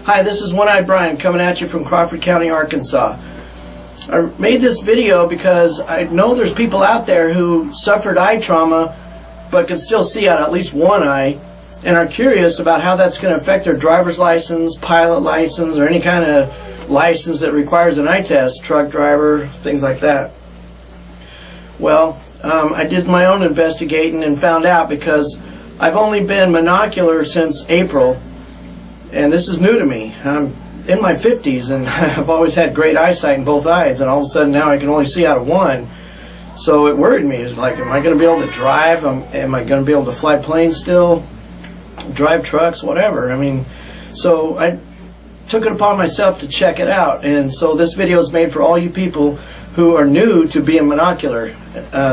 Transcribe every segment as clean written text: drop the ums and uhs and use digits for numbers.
Hi, this is One-Eyed Brian coming at you from Crawford County, Arkansas. I made this video because I know there's people out there who suffered eye trauma but can still see out at least one eye and are curious about how that's going to affect their driver's license, pilot license, or any kind of license that requires an eye test, truck driver, things like that. Well, I did my own investigating and found out because I've only been monocular since April, and this is new to me. I'm in my 50s and I've always had great eyesight in both eyes, and all of a sudden now I can only see out of one. So it worried me. It's like, am I going to be able to drive? Am I going to be able to fly planes still? Drive trucks? Whatever. I mean, so I took it upon myself to check it out, and so this video is made for all you people who are new to being monocular.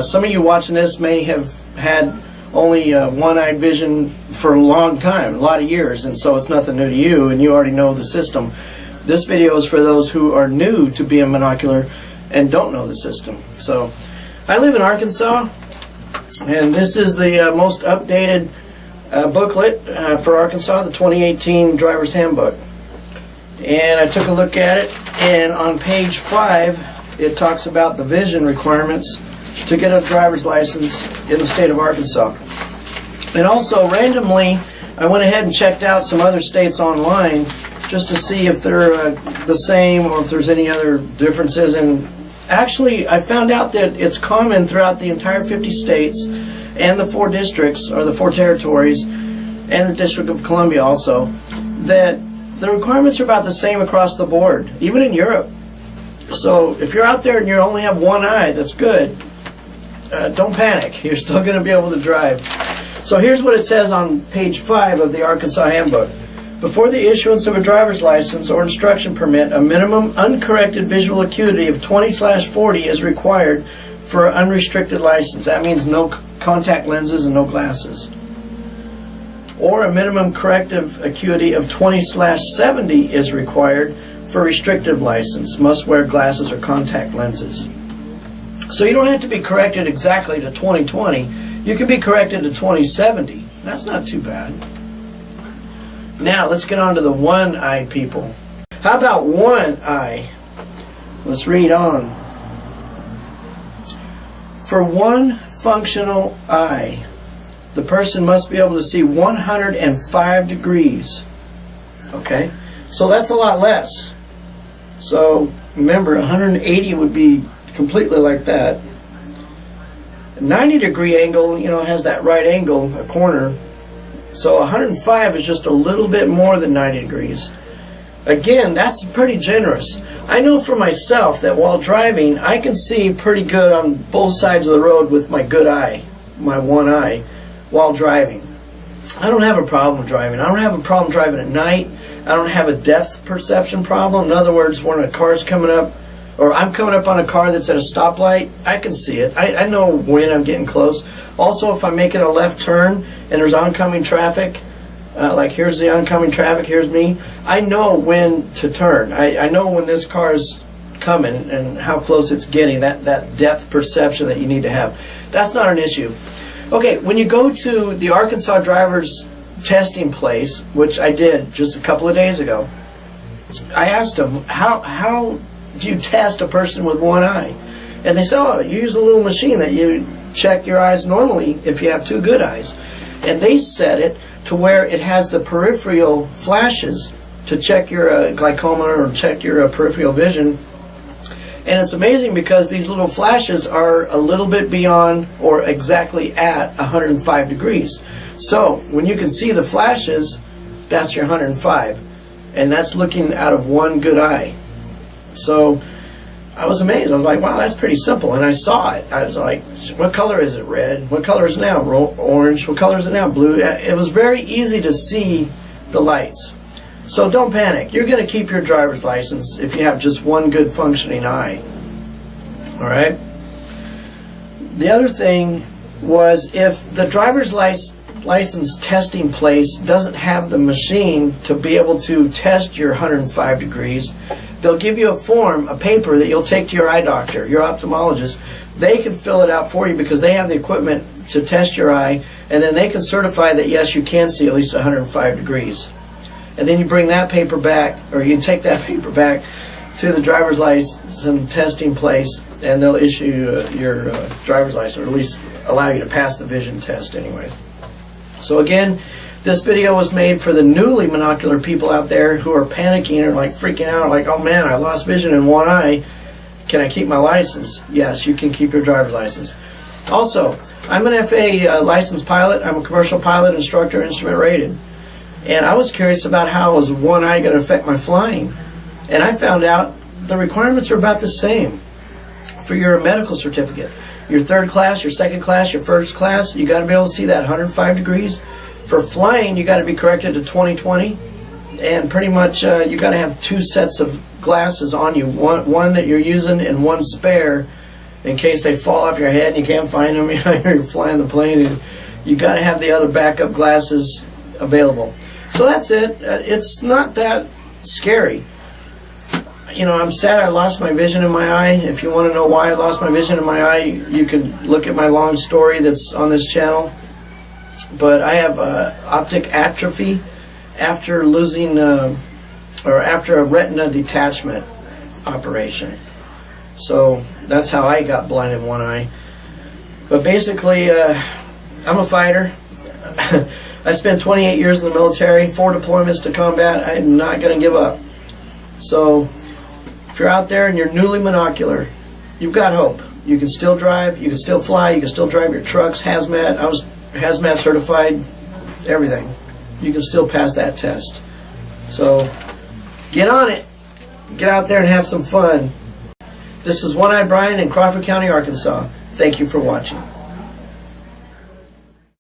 Some of you watching this may have had only one-eyed vision for a long time, a lot of years, and so it's nothing new to you, and you already know the system. This video is for those who are new to being monocular and don't know the system. So I live in Arkansas, and this is the most updated booklet for Arkansas, the 2018 Driver's Handbook. And I took a look at it, and on page 5 it talks about the vision requirements to get a driver's license in the state of Arkansas. And also, randomly, I went ahead and checked out some other states online just to see if they're the same or if there's any other differences. And actually, I found out that it's common throughout the entire 50 states and the 4 districts, or the 4 territories, and the District of Columbia also, that the requirements are about the same across the board, even in Europe. So if you're out there and you only have one eye, that's good. Don't panic. You're still going to be able to drive. So here's what it says on page 5 of the Arkansas Handbook. Before the issuance of a driver's license or instruction permit, a minimum uncorrected visual acuity of 20/40 is required for an unrestricted license. That means no contact lenses and no glasses. Or a minimum corrective acuity of 20/70 is required for a restrictive license. Must wear glasses or contact lenses. So you don't have to be corrected exactly to 20/20. You can be corrected to 20/70. That's not too bad. Now let's get on to the one-eyed people. How about one eye? Let's read on. For one functional eye, the person must be able to see 105 degrees. Okay, so that's a lot less. So remember, 180 would be completely like that. 90-degree angle, has that right angle, a corner. So 105 is just a little bit more than 90 degrees. Again, that's pretty generous. I know for myself that while driving, I can see pretty good on both sides of the road with my good eye, my one eye, while driving. I don't have a problem driving. I don't have a problem driving at night. I don't have a depth perception problem. In other words, when a car's coming up, or I'm coming up on a car that's at a stoplight, I can see it. I know when I'm getting close. Also, if I'm making a left turn and there's oncoming traffic, like here's the oncoming traffic, here's me, I know when to turn. I know when this car's coming and how close it's getting, that depth perception that you need to have. That's not an issue. Okay, when you go to the Arkansas driver's testing place, which I did just a couple of days ago, I asked them, how do you test a person with one eye? And they said, oh, you use a little machine that you check your eyes normally if you have 2 good eyes. And they set it to where it has the peripheral flashes to check your glaucoma or check your peripheral vision. And it's amazing because these little flashes are a little bit beyond or exactly at 105 degrees. So when you can see the flashes, that's your 105. And that's looking out of one good eye. So I was amazed. I was like, wow, that's pretty simple. And I saw it. I was like, what color is it? Red. What color is it now? Orange. What color is it now? Blue. It was very easy to see the lights. So don't panic. You're going to keep your driver's license if you have just one good functioning eye. All right? The other thing was, if the driver's license testing place doesn't have the machine to be able to test your 105 degrees, they'll give you a form, a paper that you'll take to your eye doctor, your ophthalmologist. They can fill it out for you because they have the equipment to test your eye, and then they can certify that yes, you can see at least 105 degrees. and then you bring that paper back, or you take that paper back to the driver's license testing place, and they'll issue your driver's license, or at least allow you to pass the vision test anyways. So again, this video was made for the newly monocular people out there who are panicking or like freaking out, like, oh man, I lost vision in one eye. Can I keep my license? Yes, you can keep your driver's license. Also, I'm an FAA licensed pilot. I'm a commercial pilot, instructor, instrument rated. And I was curious about how was one eye going to affect my flying. And I found out the requirements are about the same for your medical certificate. Your third class, your second class, your first class, you got to be able to see that 105 degrees. For flying, you got to be corrected to 20/20, and pretty much you got to have two sets of glasses on you, one that you're using and one spare in case they fall off your head and you can't find them. You're flying the plane, and you got to have the other backup glasses available. So that's it. It's not that scary. You know, I'm sad I lost my vision in my eye. If you want to know why I lost my vision in my eye, you can look at my long story that's on this channel. But I have optic atrophy after losing, or after a retina detachment operation. So that's how I got blind in one eye. But basically, I'm a fighter. I spent 28 years in the military, 4 deployments to combat. I'm not going to give up. So if you're out there and you're newly monocular, you've got hope. You can still drive, you can still fly, you can still drive your trucks, hazmat. I was hazmat certified, everything. You can still pass that test. So get on it. Get out there and have some fun. This is One-Eyed Brian in Crawford County, Arkansas. Thank you for watching.